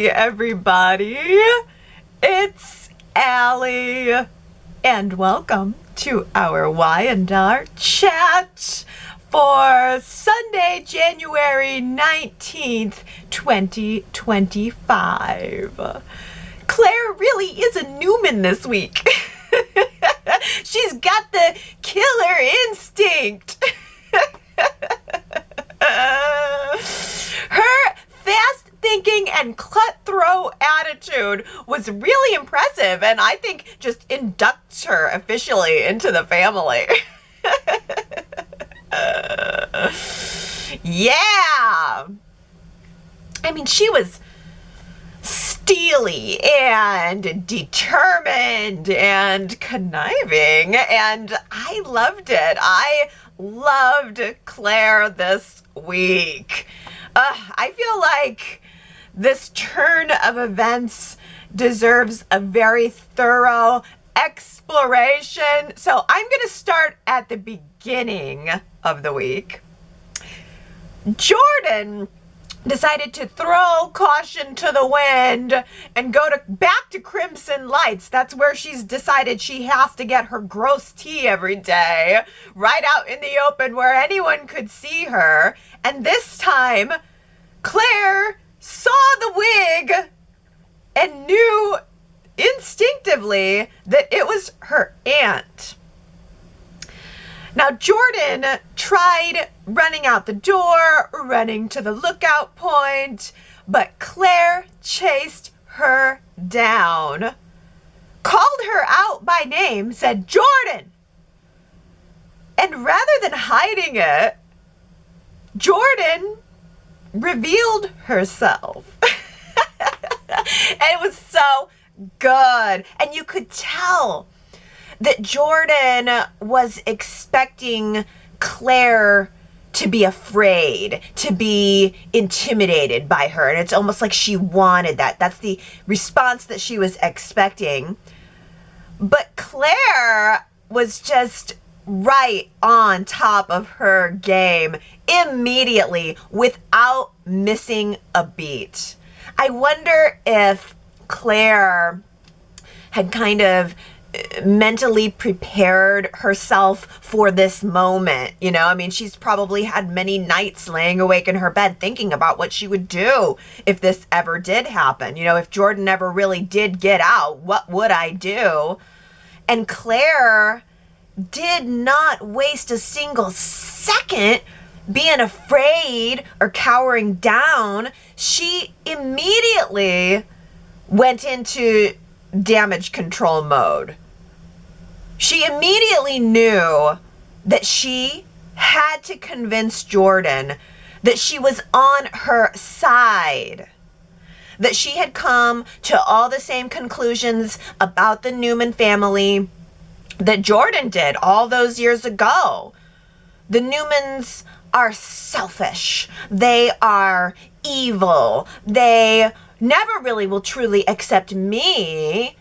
Hey everybody, it's Allie, and welcome to our Y&R Chat for Sunday, January 19th, 2025. Claire really is a Newman this week. She's got the killer instinct. Her fast thinking and cutthroat attitude was really impressive, and I think just inducts her officially into the family. Yeah. I mean, she was steely and determined and conniving, and I loved it. I loved Claire this week. I feel like this turn of events deserves a very thorough exploration. So I'm going to start at the beginning of the week. Jordan decided to throw caution to the wind and go back to Crimson Lights. That's where she's decided she has to get her gross tea every day, right out in the open where anyone could see her. And this time, Claire saw the wig and knew instinctively that it was her aunt. Now, Jordan tried running out the door, running to the lookout point, but Claire chased her down, called her out by name, said, "Jordan!" And rather than hiding it, Jordan revealed herself. And it was so good. And you could tell that Jordan was expecting Claire to be afraid, to be intimidated by her. And it's almost like she wanted that. That's the response that she was expecting. But Claire was just right on top of her game immediately without missing a beat. I wonder if Claire had kind of mentally prepared herself for this moment. You know, I mean, she's probably had many nights laying awake in her bed thinking about what she would do if this ever did happen. You know, if Jordan ever really did get out, what would I do? And Claire did not waste a single second being afraid or cowering down. She immediately went into damage control mode. She immediately knew that she had to convince Jordan that she was on her side, that she had come to all the same conclusions about the Newman family that Jordan did all those years ago. The Newmans are selfish. They are evil. They never really will truly accept me.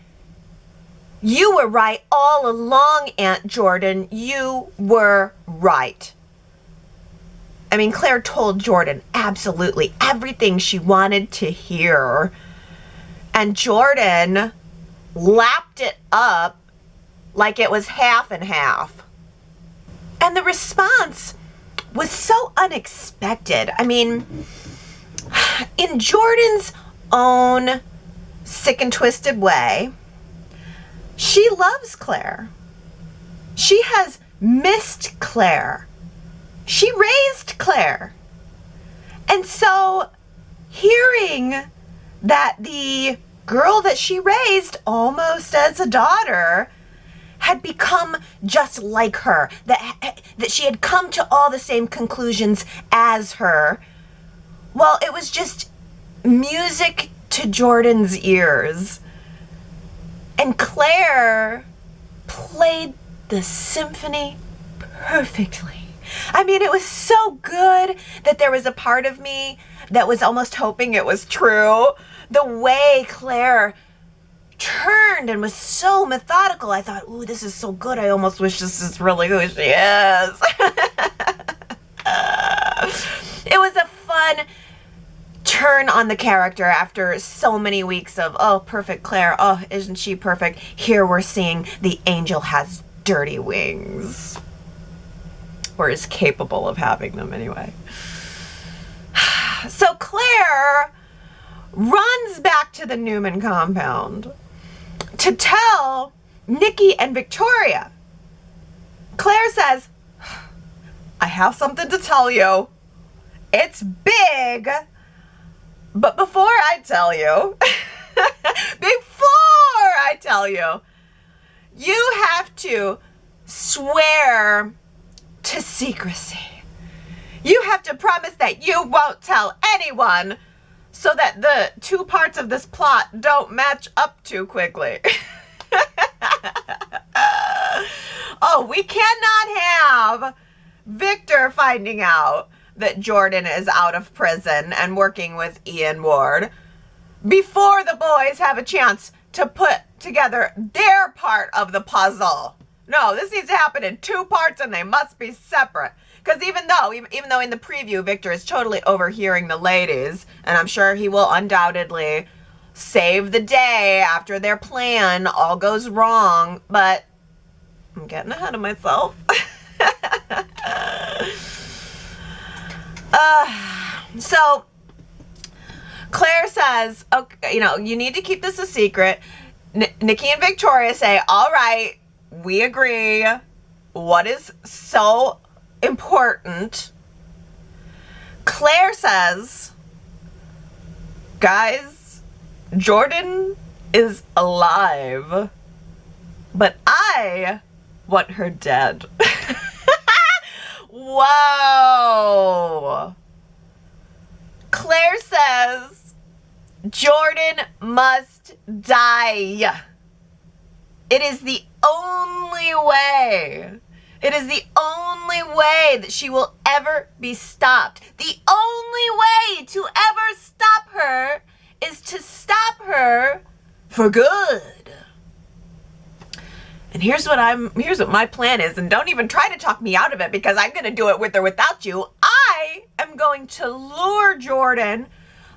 You were right all along, Aunt Jordan. You were right. I mean, Claire told Jordan absolutely everything she wanted to hear. And Jordan lapped it up like it was half and half. And the response was so unexpected. I mean, in Jordan's own sick and twisted way, she loves Claire. She has missed Claire. She raised Claire. And so hearing that the girl that she raised almost as a daughter had become just like her, that she had come to all the same conclusions as her, well, it was just music to Jordan's ears. And Claire played the symphony perfectly. I mean, it was so good that there was a part of me that was almost hoping it was true. The way Claire turned and was so methodical, I thought, ooh, this is so good. I almost wish this is really who she is. It was a fun turn turn on the character after so many weeks of, oh, perfect Claire, oh, isn't she perfect? Here we're seeing the angel has dirty wings. Or is capable of having them anyway. So Claire runs back to the Newman compound to tell Nikki and Victoria. Claire says, I have something to tell you. It's big. But before I tell you, you have to swear to secrecy. You have to promise that you won't tell anyone so that the two parts of this plot don't match up too quickly. Oh, we cannot have Victor finding out that Jordan is out of prison and working with Ian Ward before the boys have a chance to put together their part of the puzzle. No, this needs to happen in two parts and they must be separate. Because even though in the preview, Victor is totally overhearing the ladies, and I'm sure he will undoubtedly save the day after their plan all goes wrong, but I'm getting ahead of myself. So Claire says, okay, you need to keep this a secret. Nikki and Victoria say, all right, we agree. What is so important? Claire says, guys, Jordan is alive, but I want her dead. Whoa. Claire says Jordan must die. It is the only way. It is the only way that she will ever be stopped. The only way to ever stop her is to stop her for good. And here's what my plan is, and don't even try to talk me out of it because I'm going to do it with or without you. I am going to lure Jordan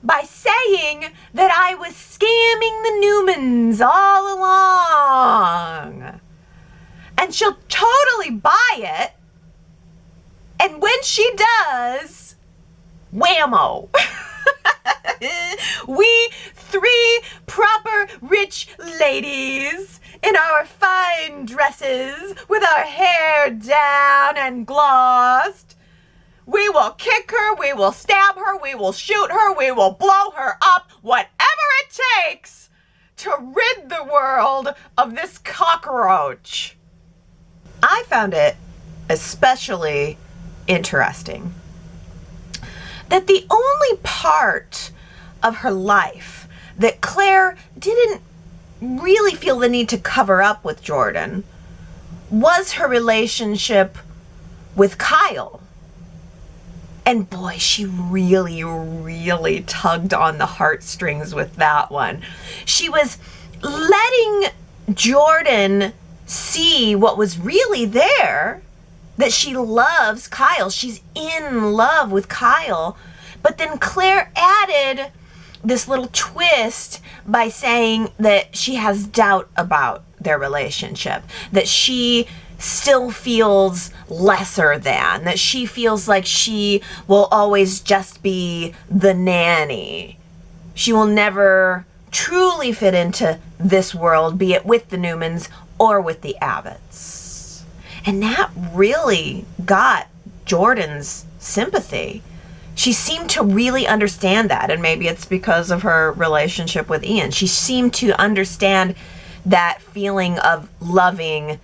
by saying that I was scamming the Newmans all along. And she'll totally buy it. And when she does, whammo. We three proper rich ladies in our fine dresses with our hair down and glossed. We will kick her, we will stab her, we will shoot her, we will blow her up, whatever it takes to rid the world of this cockroach. I found it especially interesting that the only part of her life that Claire didn't really feel the need to cover up with Jordan was her relationship with Kyle. And boy, she really, really tugged on the heartstrings with that one. She was letting Jordan see what was really there, that she loves Kyle. She's in love with Kyle. But then Claire added this little twist by saying that she has doubt about their relationship, that she still feels lesser than, that she feels like she will always just be the nanny. She will never truly fit into this world, be it with the Newmans or with the Abbotts. And that really got Jordan's sympathy. She seemed to really understand that, and maybe it's because of her relationship with Ian. She seemed to understand that feeling of loving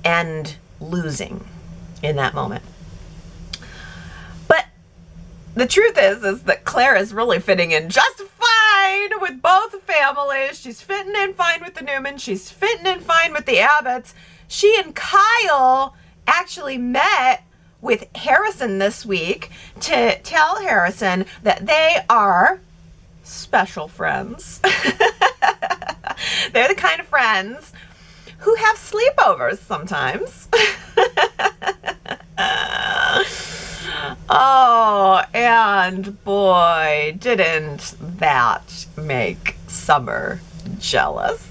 and losing in that moment. But the truth is that Claire is really fitting in just fine with both families. She's fitting in fine with the Newmans. She's fitting in fine with the Abbotts. She and Kyle actually met with Harrison this week to tell Harrison that they are special friends. They're the kind of friends who have sleepovers sometimes. Oh, and boy, didn't that make Summer jealous.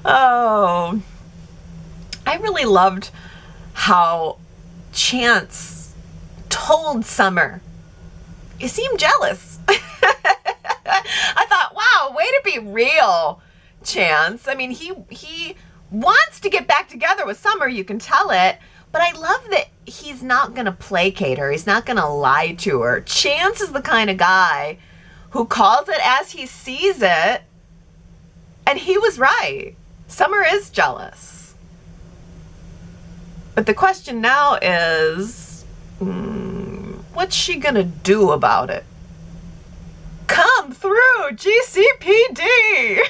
Oh, I really loved how Chance told Summer, you seem jealous. I thought, wow, way to be real, Chance. I mean, he wants to get back together with Summer, you can tell it, but I love that he's not going to placate her. He's not going to lie to her. Chance is the kind of guy who calls it as he sees it, and he was right. Summer is jealous. But the question now is, what's she going to do about it? Come through, GCPD!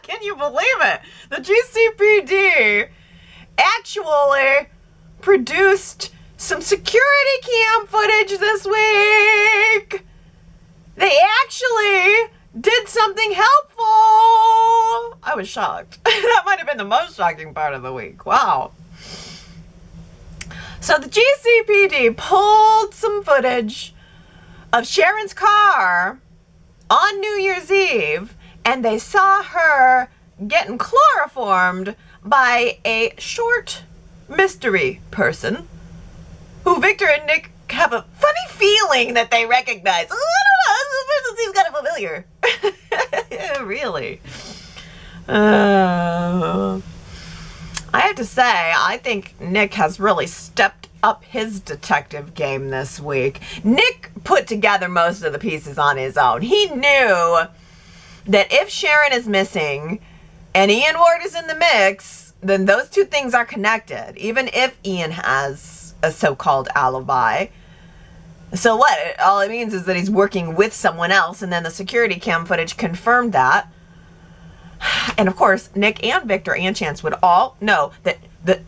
Can you believe it? The GCPD actually produced some security cam footage this week. They actually did something helpful. I was shocked. That might have been the most shocking part of the week. Wow. So the GCPD pulled some footage of Sharon's car on New Year's Eve, and they saw her getting chloroformed by a short mystery person who Victor and Nick have a funny feeling that they recognize. Oh, I don't know, this person seems kind of familiar. Yeah, really. I have to say, I think Nick has really stepped up his detective game this week. Nick put together most of the pieces on his own. He knew that if Sharon is missing and Ian Ward is in the mix, then those two things are connected, even if Ian has a so-called alibi. So what? All it means is that he's working with someone else, and then the security cam footage confirmed that. And of course, Nick and Victor and Chance would all know that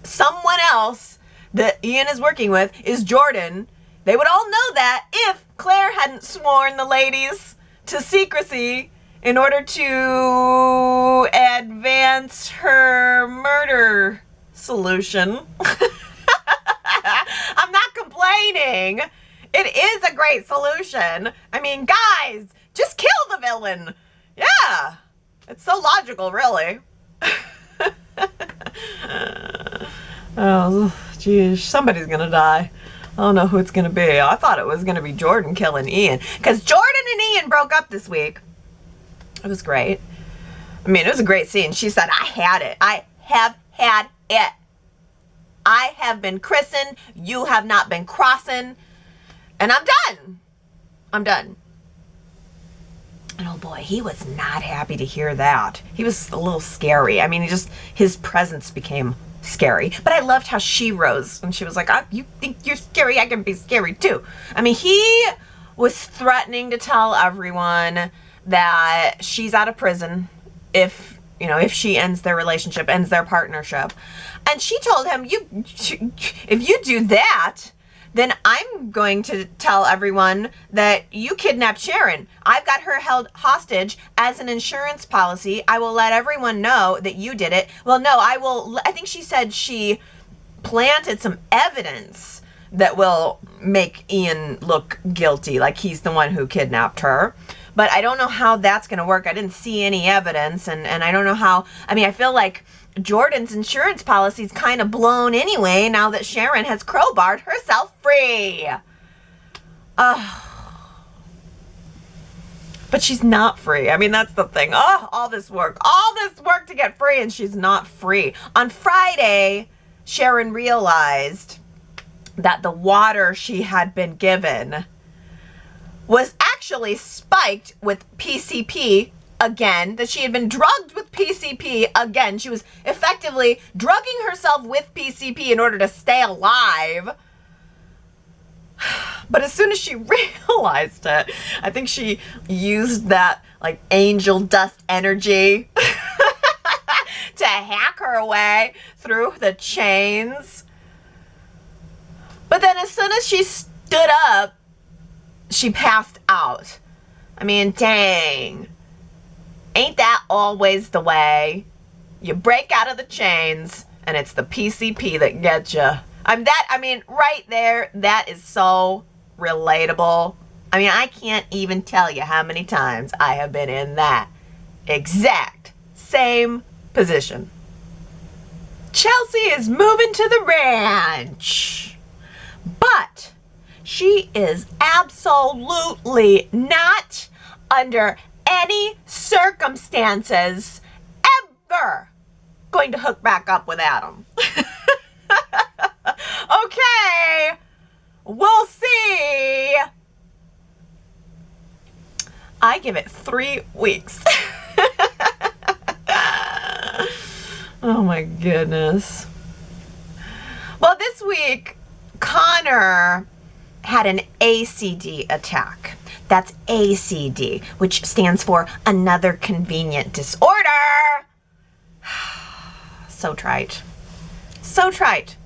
someone else that Ian is working with is Jordan. They would all know that if Claire hadn't sworn the ladies to secrecy in order to advance her murder solution. I'm not complaining. It is a great solution. I mean, guys, just kill the villain. Yeah. It's so logical, really. Oh, geez, somebody's gonna die. I don't know who it's gonna be. I thought it was gonna be Jordan killing Ian, because Jordan and Ian broke up this week. It was great. I mean, it was a great scene. She said, I had it. I have had it. I have been christened. You have not been crossing. And I'm done. I'm done. And oh boy, he was not happy to hear that. He was a little scary. I mean, his presence became scary. But I loved how she rose and she was like, you think you're scary? I can be scary too. I mean, he was threatening to tell everyone that she's out of prison if she ends their relationship, ends their partnership. And she told him, if you do that, then I'm going to tell everyone that you kidnapped Sharon. I've got her held hostage as an insurance policy. I will let everyone know that you did it. Well, no, I think she said she planted some evidence that will make Ian look guilty, like he's the one who kidnapped her. But I don't know how that's going to work. I didn't see any evidence, and I don't know how. I mean, I feel like Jordan's insurance policy is kind of blown anyway now that Sharon has crowbarred herself free. But she's not free. I mean, that's the thing. All this work to get free, and she's not free. On Friday, Sharon realized that the water she had been given was actually spiked with PCP again, that she had been drugged with PCP again. She was effectively drugging herself with PCP in order to stay alive. But as soon as she realized it, I think she used that like angel dust energy to hack her way through the chains. But then as soon as she stood up, she passed out. I mean, dang. Ain't that always the way? You break out of the chains, and it's the PCP that gets you. Right there, that is so relatable. I can't even tell you how many times I have been in that exact same position. Chelsea is moving to the ranch, but she is absolutely not, under any circumstances, ever going to hook back up with Adam. Okay, we'll see. I give it 3 weeks. Oh my goodness. Well, this week, Connor had an ACD attack. That's ACD, which stands for another convenient disorder. So trite. So trite.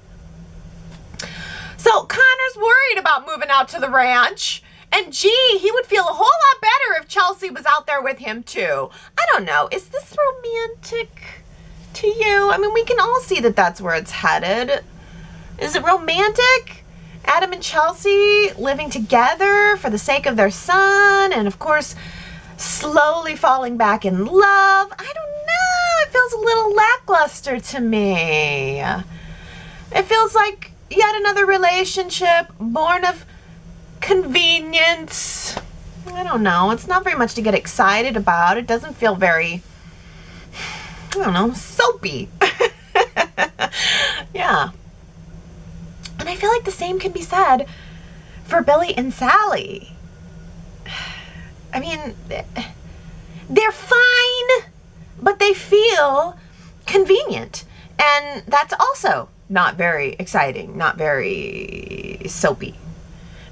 So Connor's worried about moving out to the ranch. And gee, he would feel a whole lot better if Chelsea was out there with him too. I don't know. Is this romantic to you? We can all see that that's where it's headed. Is it romantic? Adam and Chelsea living together for the sake of their son, and of course, slowly falling back in love. I don't know. It feels a little lackluster to me. It feels like yet another relationship born of convenience. I don't know. It's not very much to get excited about. It doesn't feel very, soapy. Yeah. And I feel like the same can be said for Billy and Sally. They're fine, but they feel convenient. And that's also not very exciting, not very soapy.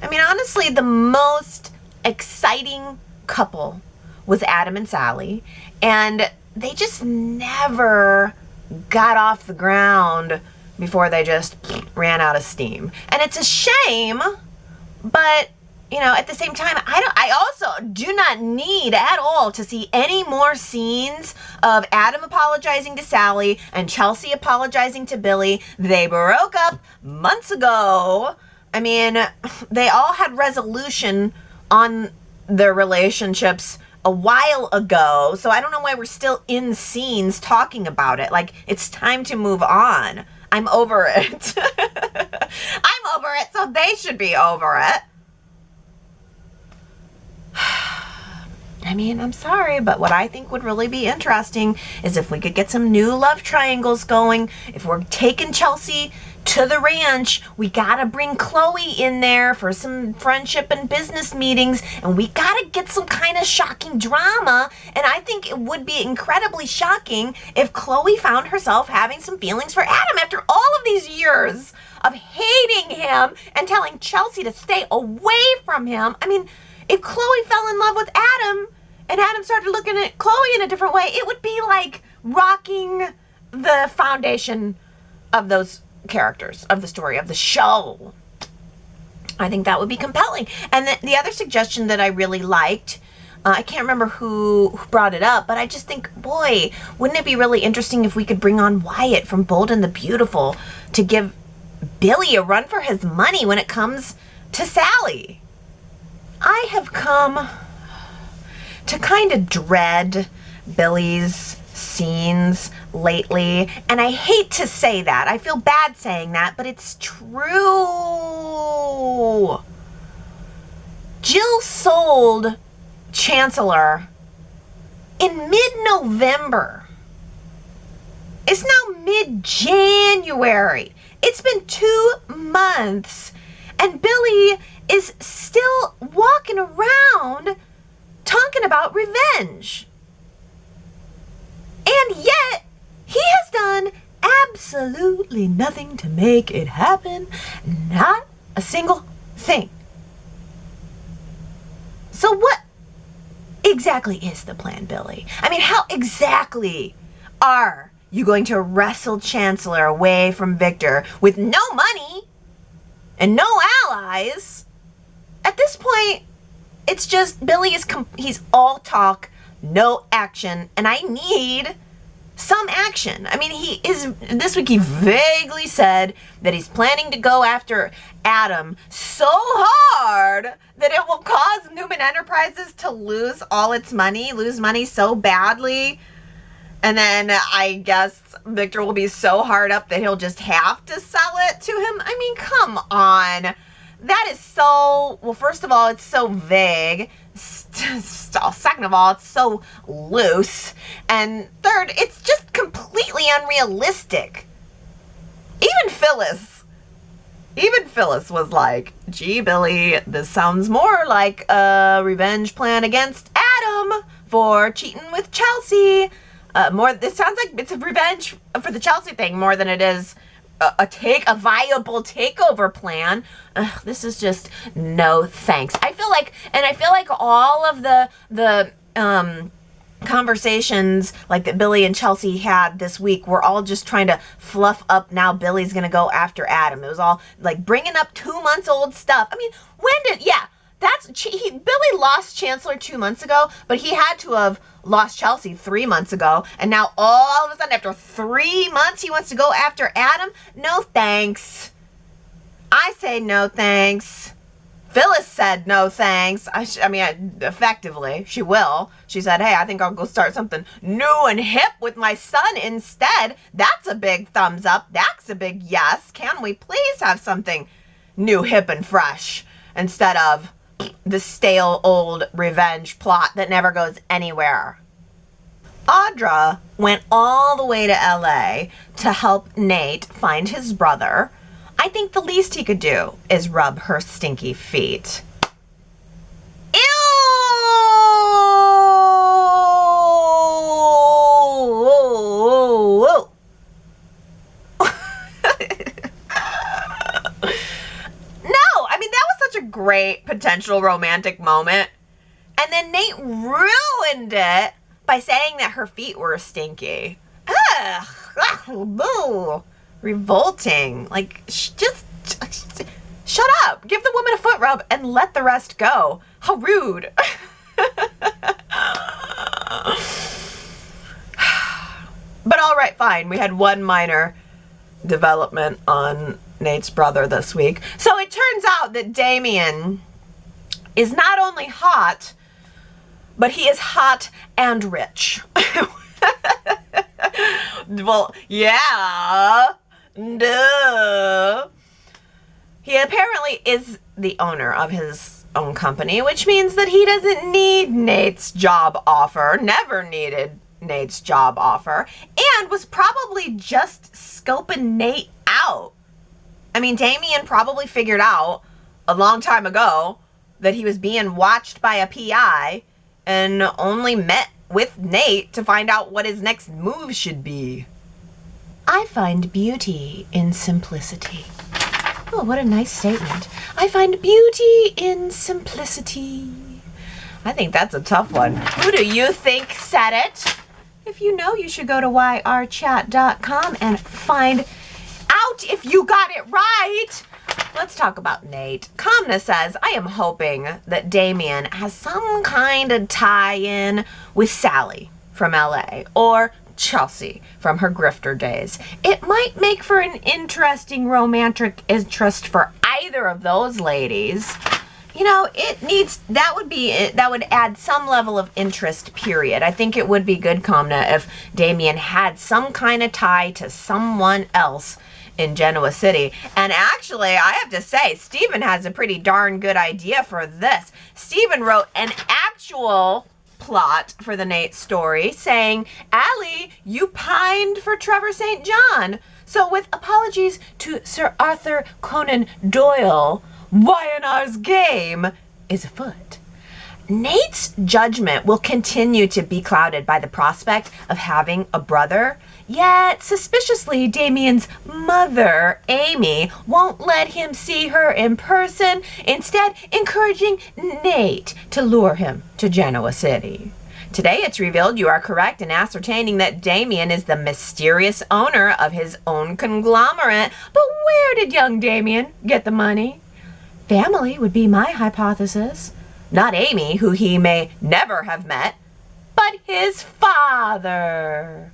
Honestly, the most exciting couple was Adam and Sally, and they just never got off the ground before they just ran out of steam. And it's a shame, but at the same time, I also do not need at all to see any more scenes of Adam apologizing to Sally and Chelsea apologizing to Billy. They broke up months ago. They all had resolution on their relationships a while ago, so I don't know why we're still in scenes talking about it. Like, it's time to move on. I'm over it. I'm over it, so they should be over it. I'm sorry, but what I think would really be interesting is if we could get some new love triangles going. If we're taking Chelsea to the ranch, we gotta bring Chloe in there for some friendship and business meetings, and we gotta get some kind of shocking drama. And I think it would be incredibly shocking if Chloe found herself having some feelings for Adam after all of these years of hating him and telling Chelsea to stay away from him. If Chloe fell in love with Adam and Adam started looking at Chloe in a different way, it would be like rocking the foundation of those characters, of the story, of the show. I think that would be compelling. And the other suggestion that I really liked, I can't remember who brought it up, but I just think, boy, wouldn't it be really interesting if we could bring on Wyatt from Bold and the Beautiful to give Billy a run for his money when it comes to Sally. I have come to kind of dread Billy's scenes lately, and I hate to say that. I feel bad saying that, but it's true. Jill sold Chancellor in mid-November. It's now mid-January. It's been 2 months, and Billy is still walking around talking about revenge. And yet, he has done absolutely nothing to make it happen. Not a single thing. So what exactly is the plan, Billy? How exactly are you going to wrestle Chancellor away from Victor with no money and no allies? At this point, it's just Billy he's all talk, no action, and I need some action. I mean, this week he vaguely said that he's planning to go after Adam so hard that it will cause Newman Enterprises to lose all its money, lose money so badly. And then I guess Victor will be so hard up that he'll just have to sell it to him. I mean, come on. That is so, well, first of all, it's so vague. Second of all, it's so loose. And third, it's just completely unrealistic. Even Phyllis was like, gee, Billy, this sounds more like a revenge plan against Adam for cheating with Chelsea. This sounds like it's a revenge for the Chelsea thing more than it is a viable takeover plan. This is just no thanks. I feel like all of the conversations like that Billy and Chelsea had this week were all just trying to fluff up. Now Billy's gonna go after Adam. It was all like bringing up 2 months old stuff. I mean, Billy lost Chancellor 2 months ago, but he had to have lost Chelsea 3 months ago, and now all of a sudden after 3 months he wants to go after Adam? No thanks. I say no thanks. Phyllis said no thanks. Effectively, she will. She said, hey, I think I'll go start something new and hip with my son instead. That's a big thumbs up. That's a big yes. Can we please have something new, hip, and fresh instead of the stale old revenge plot that never goes anywhere? Audra went all the way to LA to help Nate find his brother. I think the least he could do is rub her stinky feet. Ew! A great potential romantic moment, and then Nate ruined it by saying that her feet were stinky. Ugh, boo, revolting. Like, just shut up, give the woman a foot rub and let the rest go. How rude. But all right, fine, we had one minor development on Nate's brother this week. So it turns out that Damien is not only hot, but he is hot and rich. Well, yeah, duh. He apparently is the owner of his own company, which means that he doesn't need Nate's job offer, never needed Nate's job offer, and was probably just scoping Nate out. I mean, Damien probably figured out a long time ago that he was being watched by a PI and only met with Nate to find out what his next move should be. I find beauty in simplicity. Oh, what a nice statement. I find beauty in simplicity. I think that's a tough one. Who do you think said it? If you know, you should go to yrchat.com and find out if you got it right. Let's talk about Nate. Kamna says, I am hoping that Damien has some kind of tie-in with Sally from LA or Chelsea from her grifter days. It might make for an interesting romantic interest for either of those ladies. You know, that would add some level of interest, period. I think it would be good, Kamna, if Damien had some kind of tie to someone else in Genoa City. And actually, I have to say, Stephen has a pretty darn good idea for this. Stephen wrote an actual plot for the Nate story saying, Allie, you pined for Trevor St. John. So with apologies to Sir Arthur Conan Doyle, Y&R's game is afoot. Nate's judgment will continue to be clouded by the prospect of having a brother, yet suspiciously Damien's mother, Amy, won't let him see her in person, instead encouraging Nate to lure him to Genoa City. Today it's revealed you are correct in ascertaining that Damien is the mysterious owner of his own conglomerate, but where did young Damien get the money? Family would be my hypothesis. Not Amy, who he may never have met, but his father.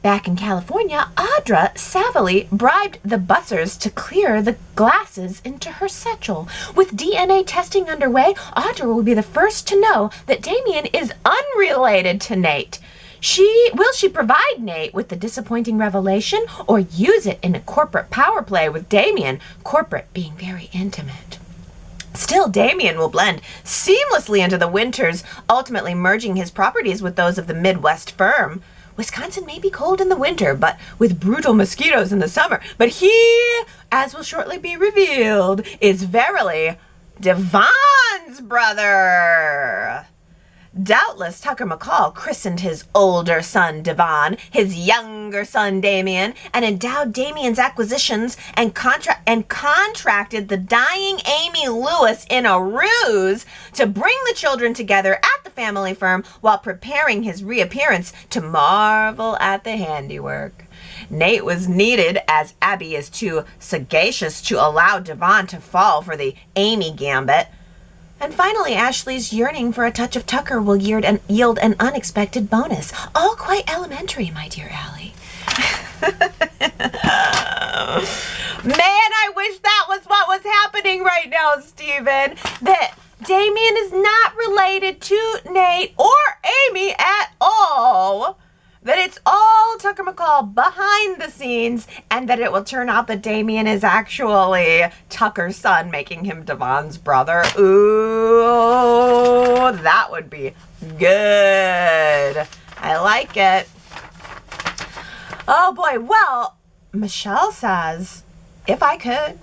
Back in California, Audra savvily bribed the bussers to clear the glasses into her satchel. With DNA testing underway, Audra will be the first to know that Damien is unrelated to Nate. Will she provide Nate with the disappointing revelation or use it in a corporate power play with Damien, corporate being very intimate? Still, Damien will blend seamlessly into the Winters, ultimately merging his properties with those of the Midwest firm. Wisconsin may be cold in the winter, but with brutal mosquitoes in the summer. But he, as will shortly be revealed, is verily Devon's brother. Doubtless, Tucker McCall christened his older son Devon, his younger son Damien, and endowed Damien's acquisitions and contracted the dying Amy Lewis in a ruse to bring the children together at the family firm while preparing his reappearance to marvel at the handiwork. Nate was needed, as Abby is too sagacious to allow Devon to fall for the Amy gambit. And finally, Ashley's yearning for a touch of Tucker will yield an unexpected bonus. All quite elementary, my dear Allie. Man, I wish that was what was happening right now, Steven. That Damien is not related to Nate or Amy at all. That it's all Tucker McCall behind the scenes, and that it will turn out that Damien is actually Tucker's son, making him Devon's brother. Ooh, that would be good. I like it. Oh boy, well, Michelle says, if I could,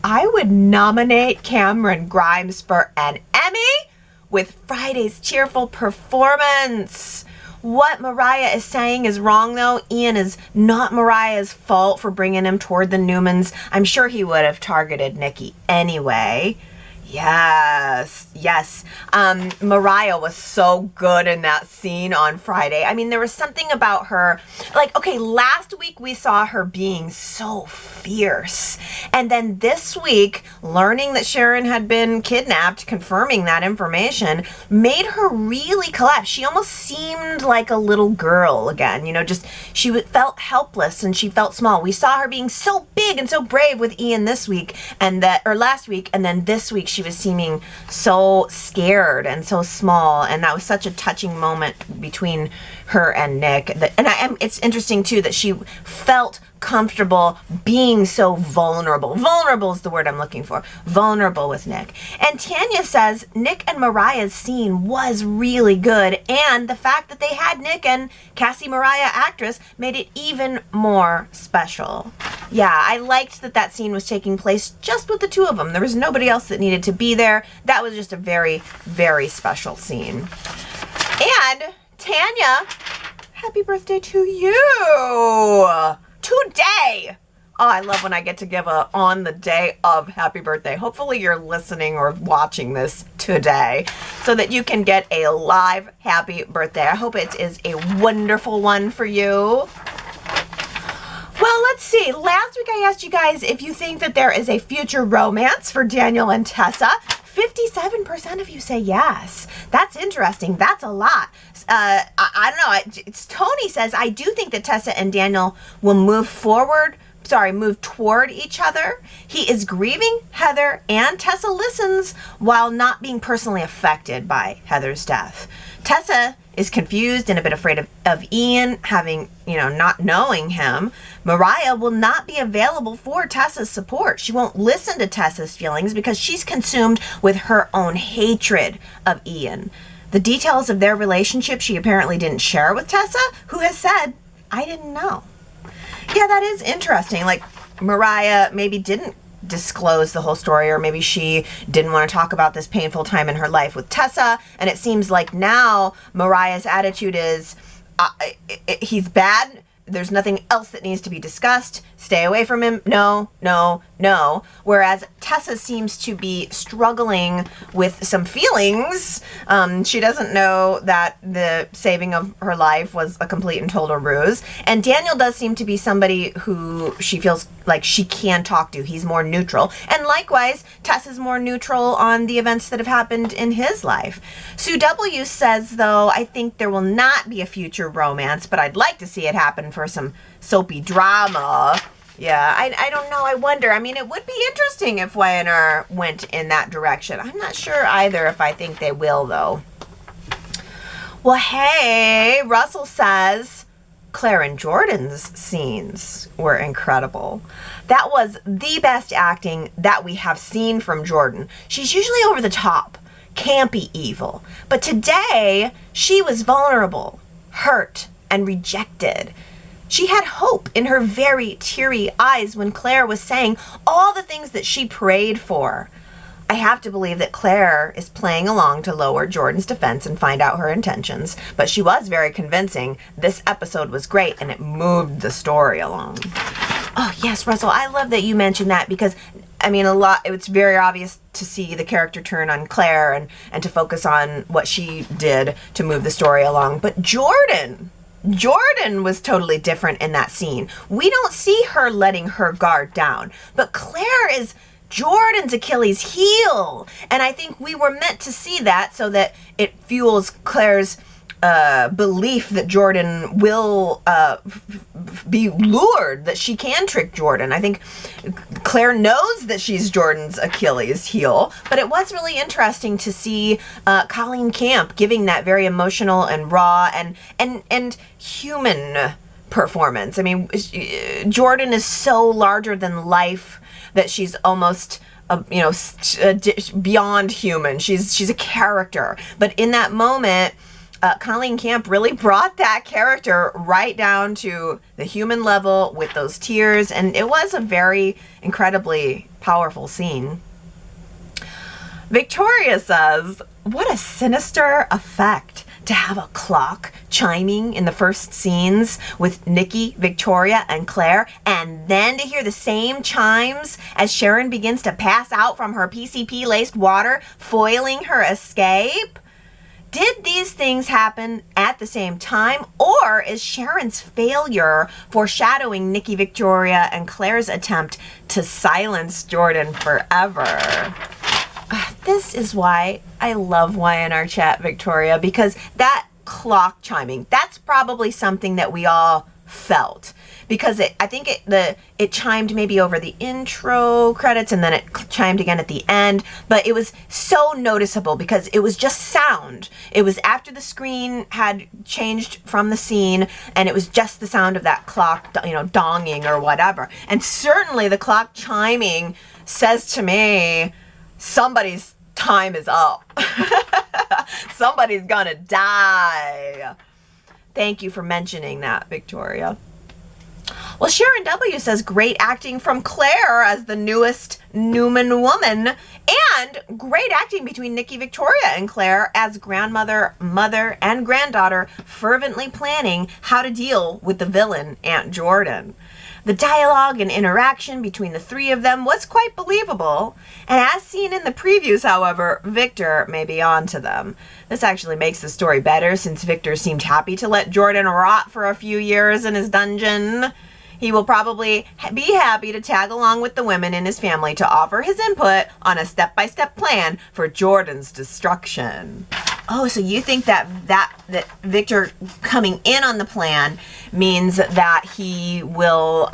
I would nominate Cameron Grimes for an Emmy with Friday's cheerful performance. What Mariah is saying is wrong, though. Ian is not Mariah's fault for bringing him toward the Newmans. I'm sure he would have targeted Nikki anyway. Yes. Mariah was so good in that scene on Friday. I mean, there was something about her, like, okay, last week we saw her being so fierce. And then this week, learning that Sharon had been kidnapped, confirming that information, made her really collapse. She almost seemed like a little girl again, she felt helpless and she felt small. We saw her being so big and so brave with Ian last week, and then this week she was seeming so scared and so small, and that was such a touching moment between her and Nick. It's interesting too that she felt comfortable being so vulnerable. Vulnerable is the word I'm looking for. Vulnerable with Nick. And Tanya says Nick and Mariah's scene was really good, and the fact that they had Nick and Cassie Mariah, actress, made it even more special. Yeah, I liked that scene was taking place just with the two of them. There was nobody else that needed to be there. That was just a very, very special scene. And Tanya, happy birthday to you today. Oh, I love when I get to give a on the day of happy birthday. Hopefully you're listening or watching this today so that you can get a live happy birthday. I hope it is a wonderful one for you. Well, let's see. Last week I asked you guys if you think that there is a future romance for Daniel and Tessa. 57% of you say yes. That's interesting. That's a lot. I don't know. Tony says, I do think that Tessa and Daniel will move toward each other. He is grieving Heather, and Tessa listens while not being personally affected by Heather's death. Tessa is confused and a bit afraid of Ian having, not knowing him. Mariah will not be available for Tessa's support. She won't listen to Tessa's feelings because she's consumed with her own hatred of Ian. The details of their relationship she apparently didn't share with Tessa, who has said, I didn't know. Yeah, that is interesting. Like, Mariah maybe didn't disclose the whole story, or maybe she didn't want to talk about this painful time in her life with Tessa, and it seems like now Mariah's attitude is, he's bad, there's nothing else that needs to be discussed, Stay away from him. No, no, no. Whereas Tessa seems to be struggling with some feelings. She doesn't know that the saving of her life was a complete and total ruse. And Daniel does seem to be somebody who she feels like she can talk to. He's more neutral. And likewise, Tessa's more neutral on the events that have happened in his life. Sue W. says, though, I think there will not be a future romance, but I'd like to see it happen for some soapy drama. Yeah, I don't know. I wonder. I mean, it would be interesting if Y&R went in that direction. I'm not sure either if I think they will, though. Well, hey, Russell says Claire and Jordan's scenes were incredible. That was the best acting that we have seen from Jordan. She's usually over the top, campy evil. But today, she was vulnerable, hurt, and rejected. She had hope in her very teary eyes when Claire was saying all the things that she prayed for. I have to believe that Claire is playing along to lower Jordan's defense and find out her intentions, but she was very convincing. This episode was great and it moved the story along. Oh yes, Russell, I love that you mentioned that because I mean it's very obvious to see the character turn on Claire and to focus on what she did to move the story along. But Jordan was totally different in that scene. We don't see her letting her guard down, but Claire is Jordan's Achilles heel. And I think we were meant to see that so that it fuels Claire's belief that Jordan will be lured, that she can trick Jordan. I think Claire knows that she's Jordan's Achilles heel, but it was really interesting to see Colleen Camp giving that very emotional and raw and human performance. I mean, Jordan is so larger than life that she's almost beyond human. She's a character, but in that moment, Colleen Camp really brought that character right down to the human level with those tears, and it was a very incredibly powerful scene. Victoria says, what a sinister effect to have a clock chiming in the first scenes with Nikki, Victoria, and Claire, and then to hear the same chimes as Sharon begins to pass out from her PCP-laced water, foiling her escape. Did these things happen at the same time, or is Sharon's failure foreshadowing Nikki, Victoria, and Claire's attempt to silence Jordan forever? This is why I love Y&R Chat, Victoria, because that clock chiming, that's probably something that we all felt. Because I think it chimed maybe over the intro credits and then it chimed again at the end. But it was so noticeable because it was just sound. It was after the screen had changed from the scene and it was just the sound of that clock, donging or whatever. And certainly the clock chiming says to me, somebody's time is up. Somebody's gonna die. Thank you for mentioning that, Victoria. Well, Sharon W. says, great acting from Claire as the newest Newman woman, and great acting between Nikki, Victoria, and Claire as grandmother, mother, and granddaughter, fervently planning how to deal with the villain, Aunt Jordan. The dialogue and interaction between the three of them was quite believable, and as seen in the previews, however, Victor may be on to them. This actually makes the story better since Victor seemed happy to let Jordan rot for a few years in his dungeon. He will probably be happy to tag along with the women in his family to offer his input on a step-by-step plan for Jordan's destruction. Oh, so you think that Victor coming in on the plan means that he will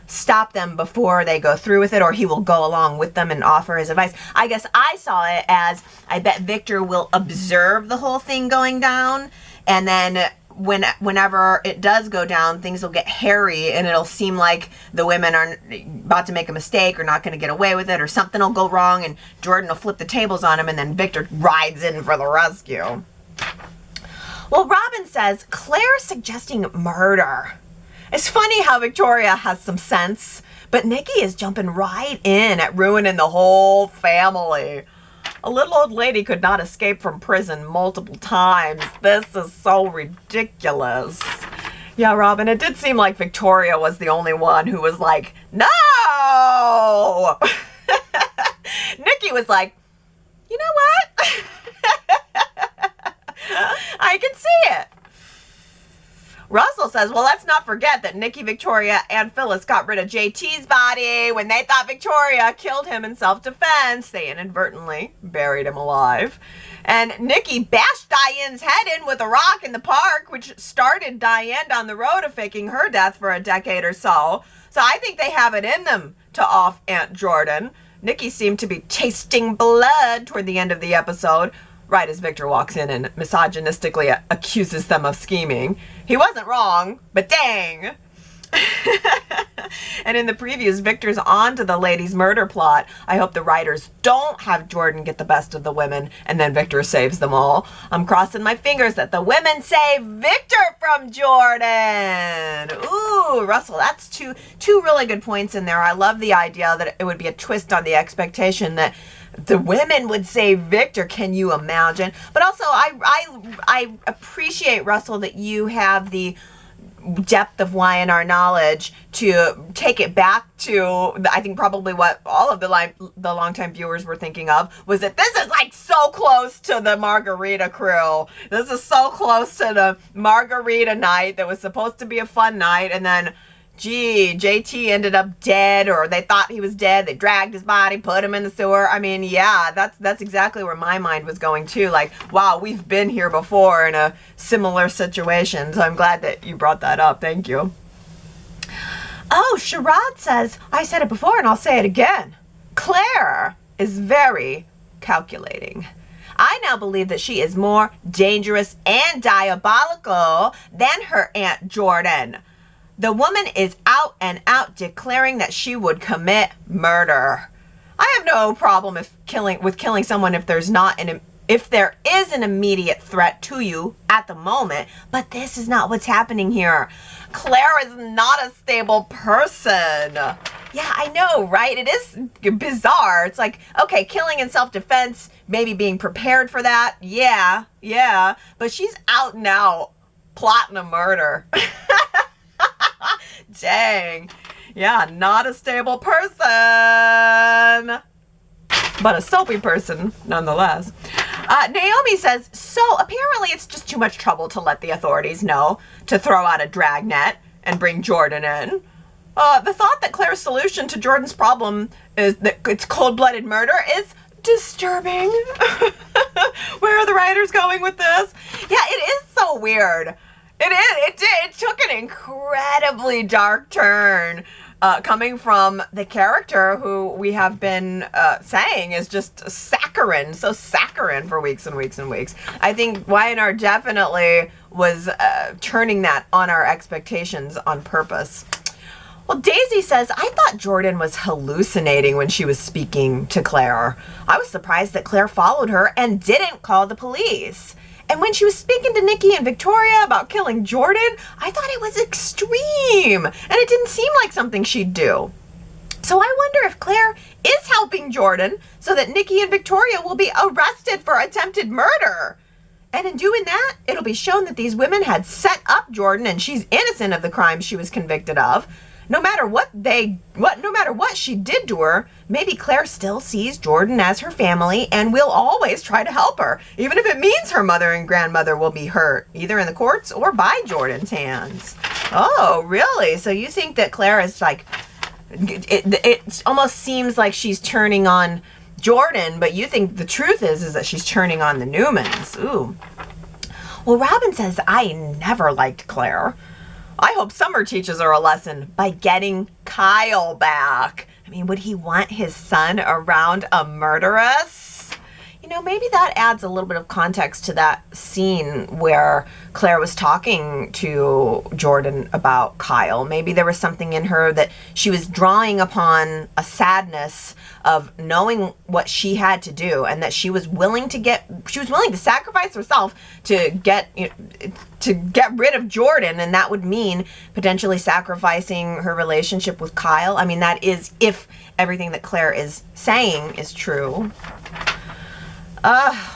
stop them before they go through with it, or he will go along with them and offer his advice? I guess I saw it as, I bet Victor will observe the whole thing going down, and then whenever it does go down, things will get hairy and it'll seem like the women are about to make a mistake or not going to get away with it, or something will go wrong and Jordan will flip the tables on him and then Victor rides in for the rescue. Well, Robin says, Claire suggesting murder. It's funny how Victoria has some sense, but Nikki is jumping right in at ruining the whole family. A little old lady could not escape from prison multiple times. This is so ridiculous. Yeah, Robin, it did seem like Victoria was the only one who was like, no! Nikki was like, you know what? I can see it. Russell says, well, let's not forget that Nikki, Victoria, and Phyllis got rid of JT's body when they thought Victoria killed him in self-defense. They inadvertently buried him alive. And Nikki bashed Diane's head in with a rock in the park, which started Diane down the road of faking her death for a decade or so. So I think they have it in them to off Aunt Jordan. Nikki seemed to be tasting blood toward the end of the episode, right as Victor walks in and misogynistically accuses them of scheming. He wasn't wrong, but dang. And in the previews, Victor's on to the ladies' murder plot. I hope the writers don't have Jordan get the best of the women and then Victor saves them all. I'm crossing my fingers that the women save Victor from Jordan. Ooh, Russell, that's two really good points in there. I love the idea that it would be a twist on the expectation that the women would save Victor. Can you imagine? But also, I appreciate, Russell, that you have the depth of Y&R knowledge to take it back to, I think probably what all of the longtime viewers were thinking of was that this is like so close to the Margarita crew. This is so close to the Margarita night that was supposed to be a fun night, and then gee, JT ended up dead, or they thought he was dead. They dragged his body, put him in the sewer. I mean, yeah, that's exactly where my mind was going too. Like, wow, we've been here before in a similar situation. So I'm glad that you brought that up. Thank you. Oh, Sharon says, I said it before and I'll say it again. Claire is very calculating. I now believe that she is more dangerous and diabolical than her Aunt Jordan. The woman is out and out declaring that she would commit murder. I have no problem with killing someone if there is an immediate threat to you at the moment, but this is not what's happening here. Claire is not a stable person. Yeah, I know, right? It is bizarre. It's like, okay, killing in self-defense, maybe being prepared for that. Yeah, but she's out and out plotting a murder. Dang. Yeah, not a stable person, but a soapy person nonetheless. Naomi says, so apparently it's just too much trouble to let the authorities know to throw out a dragnet and bring Jordan in. The thought that Claire's solution to Jordan's problem is that it's cold-blooded murder is disturbing. Where are the writers going with this? Yeah, it is so weird. It took an incredibly dark turn coming from the character who we have been saying is just saccharine, so saccharine for weeks and weeks and weeks. I think Y&R definitely was turning that on our expectations on purpose. Well, Daisy says, I thought Jordan was hallucinating when she was speaking to Claire. I was surprised that Claire followed her and didn't call the police. And when she was speaking to Nikki and Victoria about killing Jordan, I thought it was extreme. And it didn't seem like something she'd do. So I wonder if Claire is helping Jordan so that Nikki and Victoria will be arrested for attempted murder. And in doing that, it'll be shown that these women had set up Jordan and she's innocent of the crimes she was convicted of. No matter what she did to her, maybe Claire still sees Jordan as her family and will always try to help her, even if it means her mother and grandmother will be hurt, either in the courts or by Jordan's hands. Oh, really? So you think that Claire is like, it almost seems like she's turning on Jordan, but you think the truth is that she's turning on the Newmans. Ooh. Well, Robin says, I never liked Claire. I hope Summer teaches her a lesson by getting Kyle back. I mean, would he want his son around a murderess? You know, maybe that adds a little bit of context to that scene where Claire was talking to Jordan about Kyle. Maybe there was something in her that she was drawing upon a sadness of knowing what she had to do, and that she was willing to sacrifice herself to get rid of Jordan, and that would mean potentially sacrificing her relationship with Kyle. I mean, that is if everything that Claire is saying is true.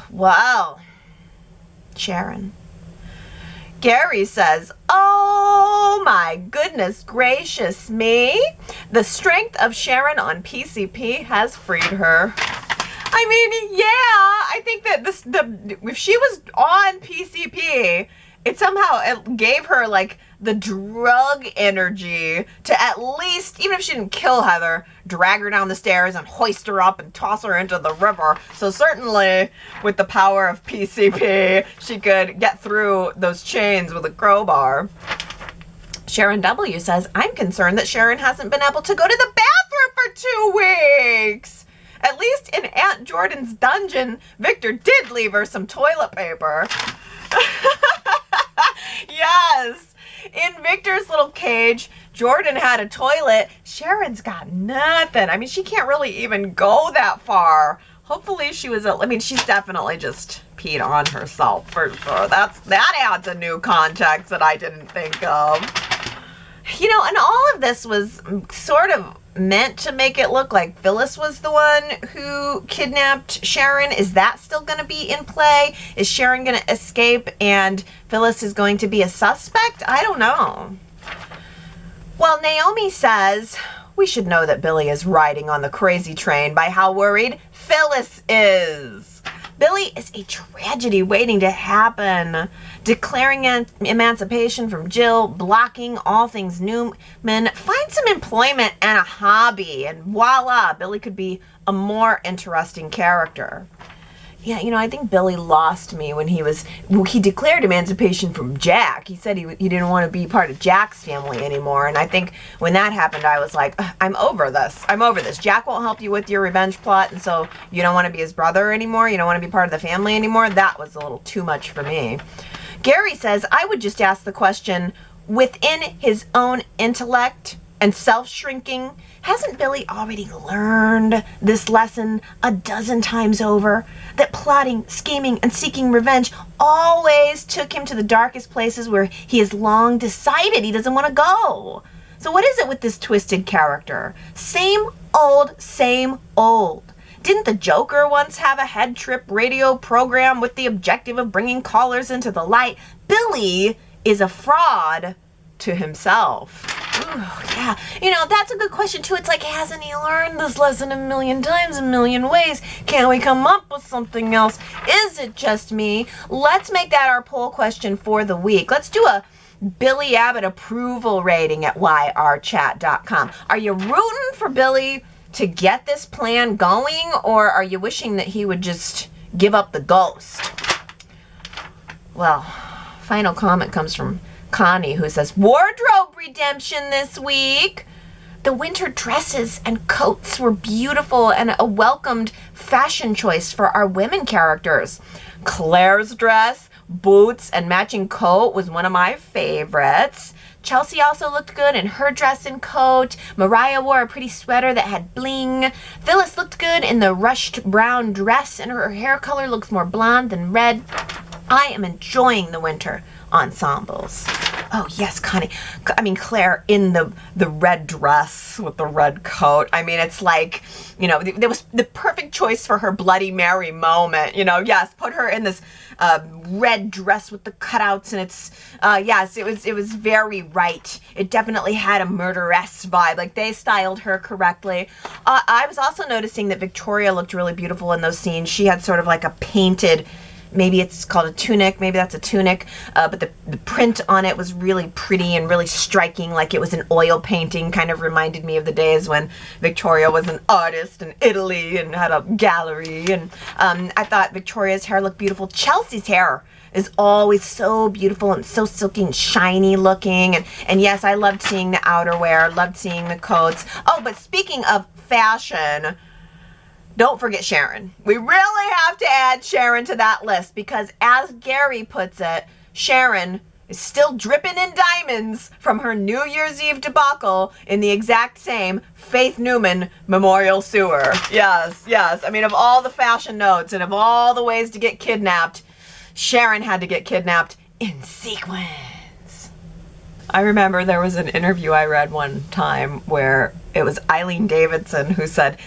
Well, Sharon, Gary says, oh my goodness gracious me. The strength of Sharon on PCP has freed her. I mean, yeah, I think that if she was on PCP, it gave her like the drug energy to at least, even if she didn't kill Heather, drag her down the stairs and hoist her up and toss her into the river. So certainly with the power of PCP, she could get through those chains with a crowbar. Sharon W says, I'm concerned that Sharon hasn't been able to go to the bathroom for 2 weeks. At least in Aunt Jordan's dungeon, Victor did leave her some toilet paper. Yes. In Victor's little cage, Jordan had a toilet. Sharon's got nothing. I mean, she can't really even go that far. Hopefully she was, she's definitely just peed on herself for sure. That adds a new context that I didn't think of. You know, and all of this was sort of meant to make it look like Phyllis was the one who kidnapped Sharon. Is that still going to be in play? Is Sharon going to escape and Phyllis is going to be a suspect? I don't know. Well, Naomi says, we should know that Billy is riding on the crazy train by how worried Phyllis is. Billy is a tragedy waiting to happen. Declaring emancipation from Jill, blocking all things Newman, find some employment and a hobby, and voila, Billy could be a more interesting character. Yeah, you know, I think Billy lost me when he declared emancipation from Jack. He said he didn't want to be part of Jack's family anymore. And I think when that happened, I was like, I'm over this. I'm over this. Jack won't help you with your revenge plot. And so you don't want to be his brother anymore. You don't want to be part of the family anymore. That was a little too much for me. Gary says, I would just ask the question, within his own intellect and self-shrinking, hasn't Billy already learned this lesson a dozen times over? That plotting, scheming, and seeking revenge always took him to the darkest places where he has long decided he doesn't want to go. So what is it with this twisted character? Same old, same old. Didn't the Joker once have a head trip radio program with the objective of bringing callers into the light? Billy is a fraud to himself. Ooh, yeah, you know, that's a good question too. It's like, hasn't he learned this lesson a million times, a million ways? Can we come up with something else? Is it just me? Let's make that our poll question for the week. Let's do a Billy Abbott approval rating at yrchat.com. Are you rooting for Billy to get this plan going, or are you wishing that he would just give up the ghost? Well, final comment comes from Connie, who says, wardrobe redemption this week. The winter dresses and coats were beautiful and a welcomed fashion choice for our women characters. Claire's dress, boots, and matching coat was one of my favorites. Chelsea also looked good in her dress and coat. Mariah wore a pretty sweater that had bling. Phyllis looked good in the rushed brown dress, and her hair color looks more blonde than red. I am enjoying the winter ensembles. Oh yes, Connie. I mean, Claire in the red dress with the red coat. I mean, it's like, you know, there was the perfect choice for her Bloody Mary moment. You know, yes, put her in this red dress with the cutouts, and it's yes, it was very right. It definitely had a murderess vibe. Like, they styled her correctly. I was also noticing that Victoria looked really beautiful in those scenes. She had sort of like a painted, maybe it's called a tunic, maybe that's a tunic, but the print on it was really pretty and really striking, like it was an oil painting. Kind of reminded me of the days when Victoria was an artist in Italy and had a gallery. And I thought Victoria's hair looked beautiful. Chelsea's hair is always so beautiful and so silky and shiny looking. And yes, I loved seeing the outerwear, loved seeing the coats. Oh, but speaking of fashion, don't forget Sharon. We really have to add Sharon to that list, because as Gary puts it, Sharon is still dripping in diamonds from her New Year's Eve debacle in the exact same Faith Newman memorial sewer. Yes, yes. I mean, of all the fashion notes and of all the ways to get kidnapped, Sharon had to get kidnapped in sequence. I remember there was an interview I read one time where it was Eileen Davidson who said,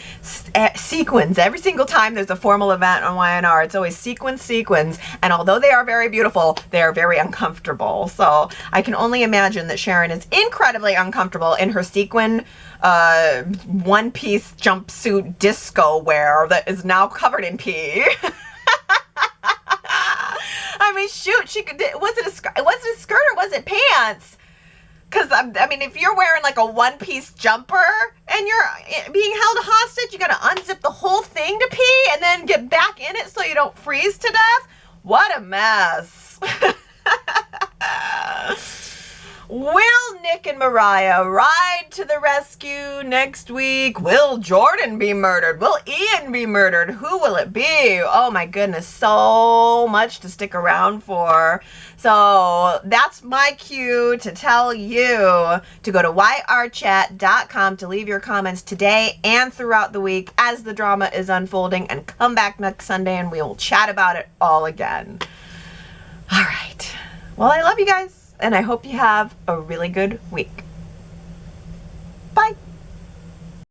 sequins, every single time there's a formal event on Y&R, it's always sequins, and although they are very beautiful, they are very uncomfortable. So I can only imagine that Sharon is incredibly uncomfortable in her sequin one-piece jumpsuit disco wear that is now covered in pee. I mean, shoot, she could. Was it a skirt or was it pants? Because I mean, if you're wearing like a one-piece jumper and you're being held hostage, you gotta unzip the whole thing to pee and then get back in it so you don't freeze to death. What a mess. Will Nick and Mariah ride to the rescue next week? Will Jordan be murdered? Will Ian be murdered? Who will it be? Oh my goodness, so much to stick around for. So that's my cue to tell you to go to yrchat.com to leave your comments today and throughout the week as the drama is unfolding, and come back next Sunday and we will chat about it all again. All right. Well, I love you guys, and I hope you have a really good week. Bye.